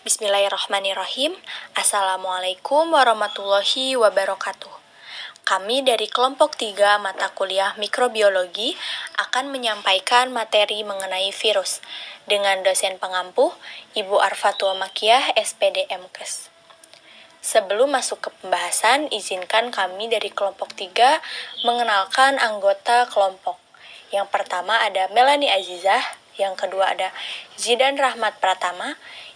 Bismillahirrahmanirrahim. Assalamualaikum warahmatullahi wabarakatuh. Kami dari kelompok 3 mata kuliah mikrobiologi akan menyampaikan materi mengenai virus dengan dosen pengampu Ibu Arfatul Makiyah, SPD MKes. Sebelum masuk ke pembahasan, izinkan kami dari kelompok 3 mengenalkan anggota kelompok. Yang pertama ada Melanie Azizah, yang kedua ada Zidan Rahmat Pratama,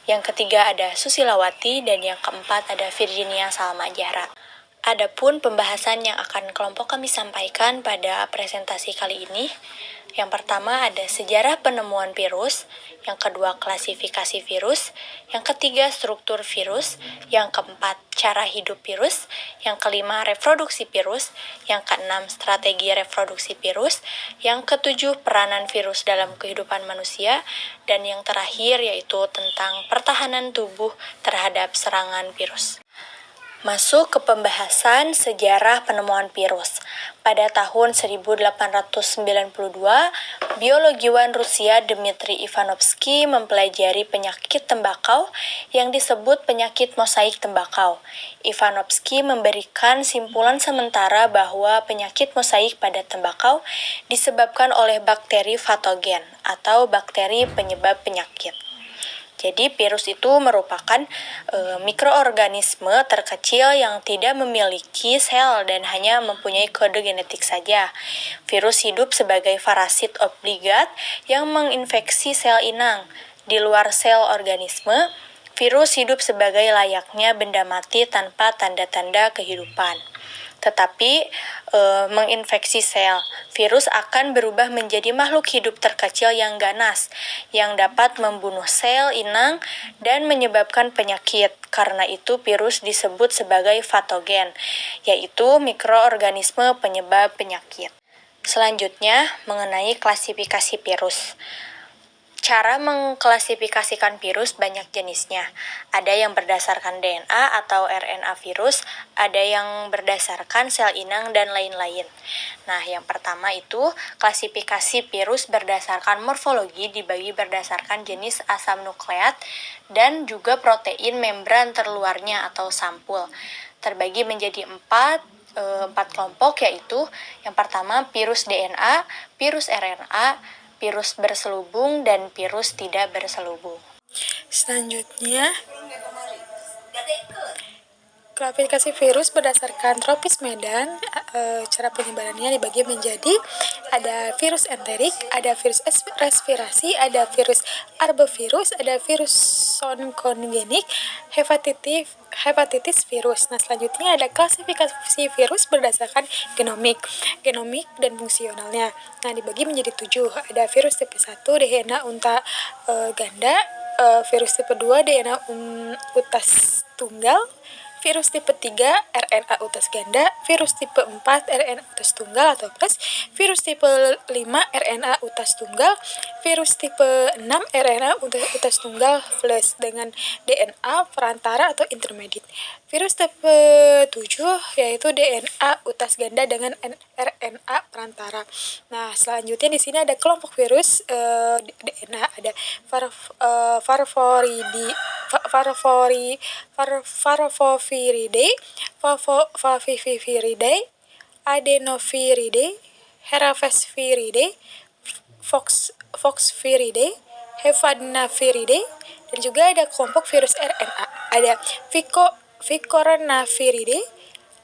yang ketiga ada Susilawati, dan yang keempat ada Virginia Salma Jahra. Adapun pembahasan yang akan kelompok kami sampaikan pada presentasi kali ini, yang pertama ada sejarah penemuan virus, yang kedua klasifikasi virus, yang ketiga struktur virus, yang keempat cara hidup virus, yang kelima reproduksi virus, yang keenam strategi reproduksi virus, yang ketujuh peranan virus dalam kehidupan manusia, dan yang terakhir yaitu tentang pertahanan tubuh terhadap serangan virus. Masuk ke pembahasan sejarah penemuan virus. Pada tahun 1892, biologiwan Rusia Dmitri Ivanovsky mempelajari penyakit tembakau yang disebut penyakit mosaik tembakau. Ivanovsky memberikan simpulan sementara bahwa penyakit mosaik pada tembakau disebabkan oleh bakteri patogen atau bakteri penyebab penyakit. Jadi virus itu merupakan mikroorganisme terkecil yang tidak memiliki sel dan hanya mempunyai kode genetik saja. Virus hidup sebagai parasit obligat yang menginfeksi sel inang. Di luar sel organisme, virus hidup sebagai layaknya benda mati tanpa tanda-tanda kehidupan. Tetapi menginfeksi sel, virus akan berubah menjadi makhluk hidup terkecil yang ganas, yang dapat membunuh sel inang dan menyebabkan penyakit. Karena itu virus disebut sebagai patogen, yaitu mikroorganisme penyebab penyakit. Selanjutnya, mengenai klasifikasi virus. Cara mengklasifikasikan virus banyak jenisnya. Ada yang berdasarkan DNA atau RNA virus, ada yang berdasarkan sel inang, dan lain-lain. Nah, yang pertama itu klasifikasi virus berdasarkan morfologi dibagi berdasarkan jenis asam nukleat dan juga protein membran terluarnya atau sampul. Terbagi menjadi empat kelompok, yaitu yang pertama virus DNA, virus RNA, virus berselubung, dan virus tidak berselubung. Selanjutnya, klasifikasi virus berdasarkan tropis medan. Cara penyebarannya dibagi menjadi ada virus enterik, ada virus respirasi, ada virus arbovirus, ada virus zoonkogenik, hepatitis virus. Nah, selanjutnya ada klasifikasi virus berdasarkan genomik dan fungsionalnya. Nah, dibagi menjadi 7. Ada virus tipe 1 DNA unta ganda, virus tipe 2 DNA utas tunggal, virus tipe 3 RNA utas ganda, virus tipe 4 RNA utas tunggal atau plus, virus tipe 5 RNA utas tunggal, virus tipe 6 RNA utas tunggal plus dengan DNA perantara atau intermediate. Virus tipe 7 yaitu DNA utas ganda dengan RNA perantara. Nah, selanjutnya di sini ada kelompok virus DNA, ada Parvoviridae, Faviviridae, Adenoviridae, Heravesviridae, Foxviridae, Hephadenaviridae, dan juga ada kelompok virus RNA. Ada Vicoronaviridae,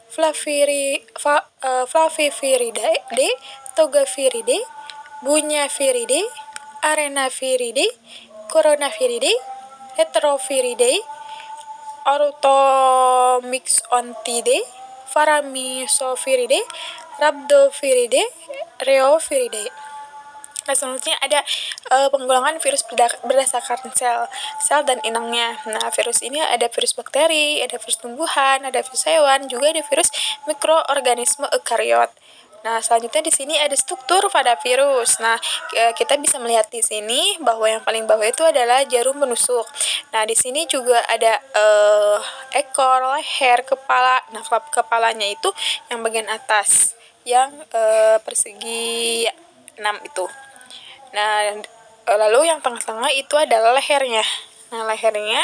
Flaviviridae, Togaviridae, Bunyaviridae, Arenaviridae, Coronaviridae, Heteroviridae, Orthomyxontidae, Paramisoviridae, Rhabdoviridae, Reoviridae. Nah, selanjutnya ada penggolongan virus berdasarkan sel dan inangnya. Nah, virus ini ada virus bakteri, ada virus tumbuhan, ada virus hewan, juga ada virus mikroorganisme eukariot. Nah, selanjutnya di sini ada struktur pada virus. Nah, kita bisa melihat di sini bahwa yang paling bawah itu adalah jarum penusuk. Nah, di sini juga ada ekor, leher, kepala. Nah, kepalanya itu yang bagian atas, yang persegi 6 itu. Nah, lalu yang tengah-tengah itu adalah lehernya. Nah, lehernya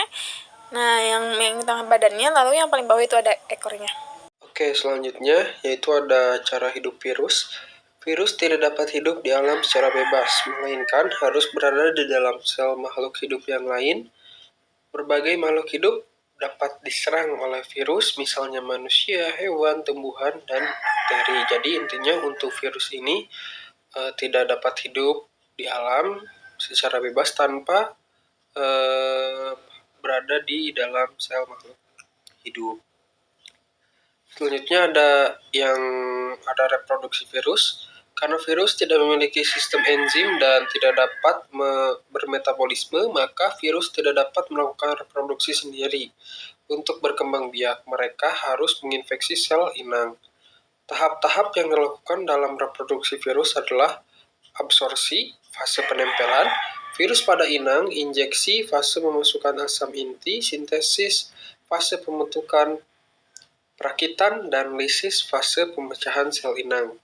Nah, yang tengah badannya, lalu yang paling bawah itu ada ekornya. Oke, selanjutnya yaitu ada cara hidup virus. Virus tidak dapat hidup di alam secara bebas, melainkan harus berada di dalam sel makhluk hidup yang lain. Berbagai makhluk hidup dapat diserang oleh virus, misalnya manusia, hewan, tumbuhan, dan bakteri. Jadi intinya untuk virus ini tidak dapat hidup di alam secara bebas tanpa berada di dalam sel makhluk hidup. Selanjutnya ada reproduksi virus. Karena virus tidak memiliki sistem enzim dan tidak dapat bermetabolisme, maka virus tidak dapat melakukan reproduksi sendiri. Untuk berkembang biak, mereka harus menginfeksi sel inang. Tahap-tahap yang dilakukan dalam reproduksi virus adalah absorpsi, fase penempelan, virus pada inang, injeksi, fase memasukkan asam inti, sintesis, fase pembentukan perakitan, dan lisis, fase pemecahan sel inang.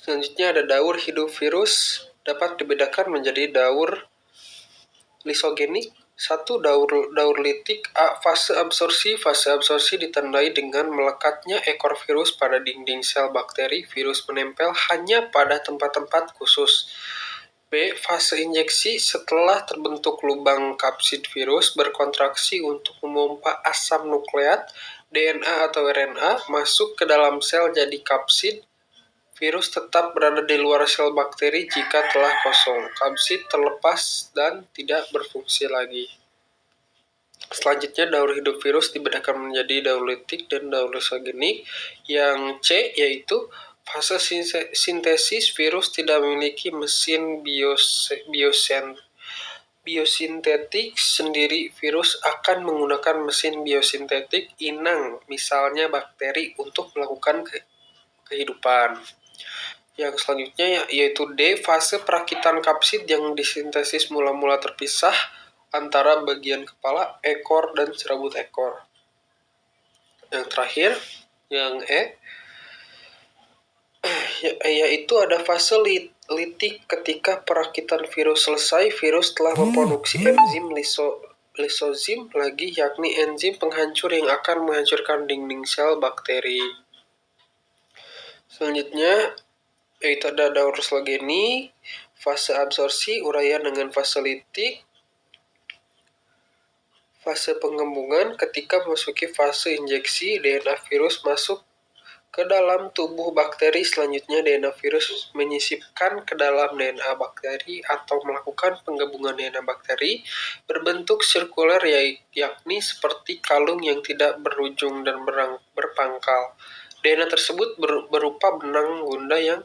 Selanjutnya ada daur hidup virus, dapat dibedakan menjadi daur lisogenik, daur litik. Fase absorpsi ditandai dengan melekatnya ekor virus pada dinding sel bakteri. Virus menempel hanya pada tempat-tempat khusus. B. Fase injeksi, setelah terbentuk lubang kapsid virus berkontraksi untuk memompa asam nukleat, DNA atau RNA masuk ke dalam sel jadi kapsid. Virus tetap berada di luar sel bakteri jika telah kosong. Kapsid terlepas dan tidak berfungsi lagi. Selanjutnya, daur hidup virus dibedakan menjadi daur litik dan daur lisogenik. Yang C yaitu fase sintesis, virus tidak memiliki mesin biosintetik sendiri. Virus akan menggunakan mesin biosintetik inang, misalnya bakteri, untuk melakukan kehidupan. Yang selanjutnya yaitu D, fase perakitan kapsid yang disintesis mula-mula terpisah antara bagian kepala, ekor, dan serabut ekor. Yang terakhir, yang E, yaitu ada fase litik. Ketika perakitan virus selesai, virus telah memproduksi enzim lisozim lagi, yakni enzim penghancur yang akan menghancurkan dinding sel bakteri. Selanjutnya yaitu ada daur lisogenik, fase absorpsi, uraian dengan fase litik, fase penggabungan. Ketika memasuki fase injeksi, DNA virus masuk ke dalam tubuh bakteri. Selanjutnya DNA virus menyisipkan ke dalam DNA bakteri atau melakukan penggabungan DNA bakteri berbentuk sirkuler, yakni seperti kalung yang tidak berujung dan berpangkal. DNA tersebut berupa benang gunda yang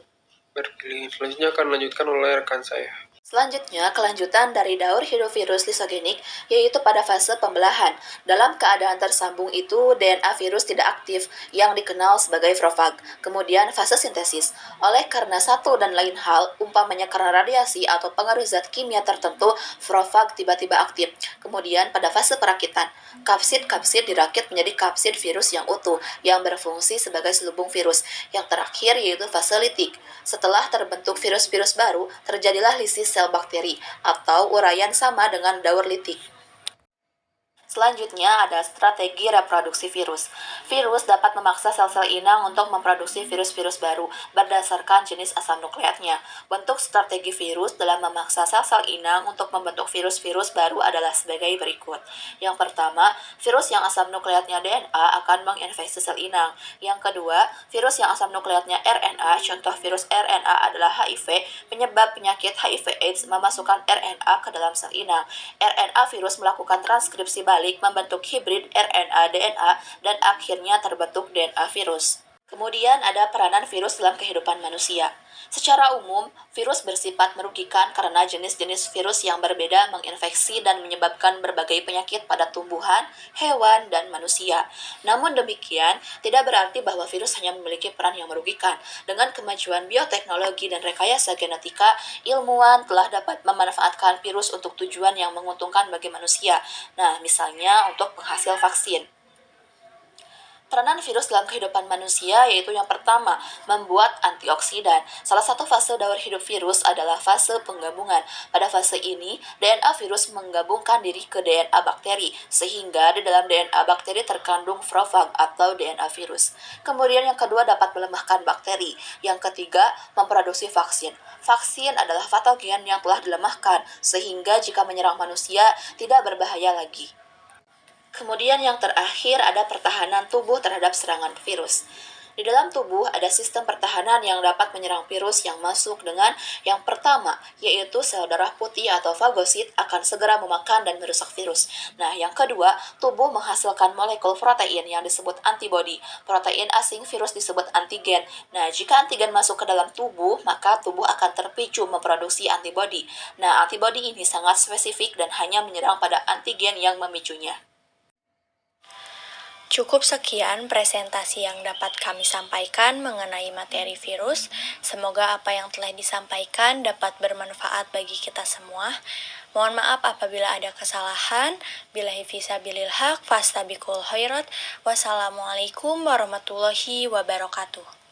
bergilir. Selanjutnya akan dilanjutkan oleh rekan saya. Selanjutnya, kelanjutan dari daur hidup virus lisogenik, yaitu pada fase pembelahan. Dalam keadaan tersambung itu, DNA virus tidak aktif, yang dikenal sebagai profag. Kemudian, fase sintesis. Oleh karena satu dan lain hal, umpamanya karena radiasi atau pengaruh zat kimia tertentu, profag tiba-tiba aktif. Kemudian, pada fase perakitan, kapsid dirakit menjadi kapsid virus yang utuh, yang berfungsi sebagai selubung virus. Yang terakhir yaitu fase litik. Setelah terbentuk virus-virus baru, terjadilah lisis sel bakteri atau uraian sama dengan daur litik. Selanjutnya ada strategi reproduksi virus. Virus dapat memaksa sel-sel inang untuk memproduksi virus-virus baru berdasarkan jenis asam nukleatnya. Bentuk strategi virus dalam memaksa sel-sel inang untuk membentuk virus-virus baru adalah sebagai berikut. Yang pertama, virus yang asam nukleatnya DNA akan menginfeksi sel inang. Yang kedua, virus yang asam nukleatnya RNA, contoh virus RNA adalah HIV, penyebab penyakit HIV/AIDS memasukkan RNA ke dalam sel inang. RNA virus melakukan transkripsi balik membentuk hibrid RNA-DNA dan akhirnya terbentuk DNA virus. Kemudian ada peranan virus dalam kehidupan manusia. Secara umum, virus bersifat merugikan karena jenis-jenis virus yang berbeda menginfeksi dan menyebabkan berbagai penyakit pada tumbuhan, hewan, dan manusia. Namun demikian, tidak berarti bahwa virus hanya memiliki peran yang merugikan. Dengan kemajuan bioteknologi dan rekayasa genetika, ilmuwan telah dapat memanfaatkan virus untuk tujuan yang menguntungkan bagi manusia. Nah, misalnya untuk penghasil vaksin. Peranan virus dalam kehidupan manusia yaitu yang pertama, membuat antioksidan. Salah satu fase daur hidup virus adalah fase penggabungan. Pada fase ini, DNA virus menggabungkan diri ke DNA bakteri, sehingga di dalam DNA bakteri terkandung profag atau DNA virus. Kemudian yang kedua dapat melemahkan bakteri. Yang ketiga, memproduksi vaksin. Vaksin adalah patogen yang telah dilemahkan, sehingga jika menyerang manusia tidak berbahaya lagi. Kemudian yang terakhir ada pertahanan tubuh terhadap serangan virus. Di dalam tubuh ada sistem pertahanan yang dapat menyerang virus yang masuk dengan yang pertama, yaitu sel darah putih atau fagosit akan segera memakan dan merusak virus. Nah, yang kedua, tubuh menghasilkan molekul protein yang disebut antibodi. Protein asing virus disebut antigen. Nah, jika antigen masuk ke dalam tubuh, maka tubuh akan terpicu memproduksi antibodi. Nah, antibodi ini sangat spesifik dan hanya menyerang pada antigen yang memicunya. Cukup sekian presentasi yang dapat kami sampaikan mengenai materi virus. Semoga apa yang telah disampaikan dapat bermanfaat bagi kita semua. Mohon maaf apabila ada kesalahan. Billahi fisabilil haq, fastabiqul khairat. Wassalamualaikum warahmatullahi wabarakatuh.